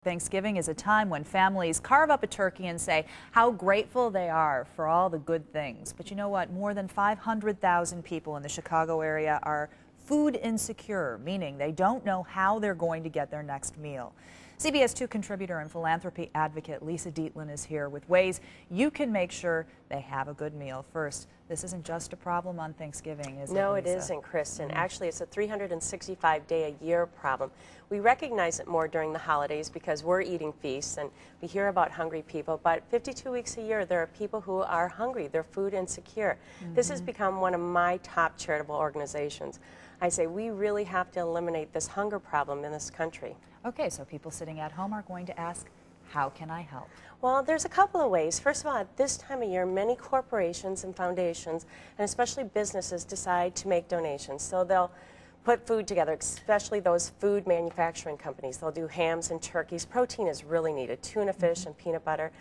Thanksgiving is a time when families carve up a turkey and say how grateful they are for all the good things. But you know what? More than 500,000 people in the Chicago area are food insecure, meaning they don't know how they're going to get their next meal. CBS 2 contributor and philanthropy advocate Lisa Dietlin is here with ways you can make sure they have a good meal. First, this isn't just a problem on Thanksgiving, is it, No, Lisa? it isn't, Kristen. Actually, it's a 365-day-a-year problem. We recognize it more during the holidays because we're eating feasts and we hear about hungry people, but 52 weeks a year there are people who are hungry. They're food insecure. This has become one of my top charitable organizations. I say we really have to eliminate this hunger problem in this country. Okay, so people sitting at home are going to ask, how can I help? Well, there's a couple of ways. First of all, at this time of year, many corporations and foundations, and especially businesses, decide to make donations. So they'll put food together, especially those food manufacturing companies. They'll do hams and turkeys. Protein is really needed, tuna fish and peanut butter.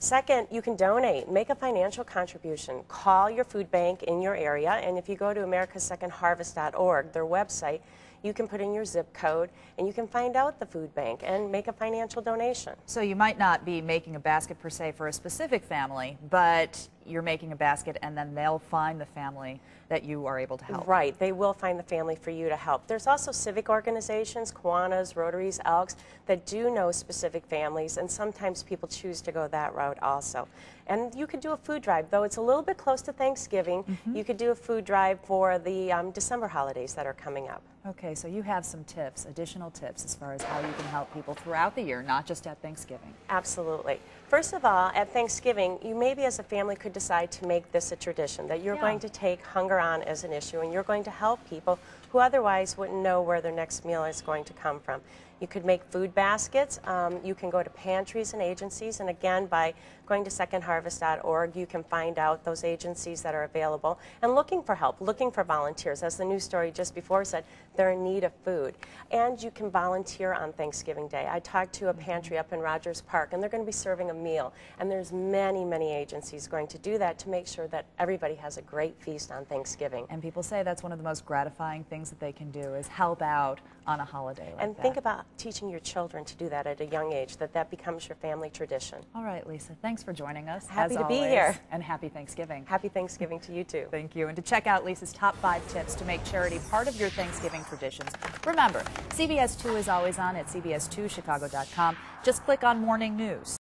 Second, you can donate, make a financial contribution. Call your food bank in your area, and if you go to americasecondharvest.org, their website, you can put in your zip code and you can find out the food bank and make a financial donation. So you might not be making a basket per se for a specific family, but you're making a basket and then they'll find the family that you are able to help. Right, they will find the family for you to help. There's also civic organizations, Kiwanis, Rotaries, Elks, that do know specific families, and sometimes people choose to go that route also. And you could do a food drive, though it's a little bit close to Thanksgiving. You could do a food drive for the December holidays that are coming up. Okay, so you have some tips, additional tips, as far as how you can help people throughout the year, not just at Thanksgiving. Absolutely. First of all, at Thanksgiving, you maybe as a family could decide to make this a tradition, that you're going to take hunger on as an issue and you're going to help people who otherwise wouldn't know where their next meal is going to come from. You could make food baskets. You can go to pantries and agencies, and again, by going to secondharvest.org, you can find out those agencies that are available and looking for help, looking for volunteers. As the news story just before said, they're in need of food. And you can volunteer on Thanksgiving Day. I talked to a pantry up in Rogers Park, and they're going to be serving a meal. And there's many, many agencies going to do that to make sure that everybody has a great feast on Thanksgiving. And people say that's one of the most gratifying things that they can do, is help out on a holiday like that. And think about teaching your children to do that at a young age, that becomes your family tradition. All right, Lisa, thanks for joining us. Happy as to be always, here. And happy Thanksgiving. Happy Thanksgiving to you too. Thank you. And to check out Lisa's top 5 tips to make charity part of your Thanksgiving traditions, remember, CBS 2 is always on at cbs2chicago.com. Just click on Morning News.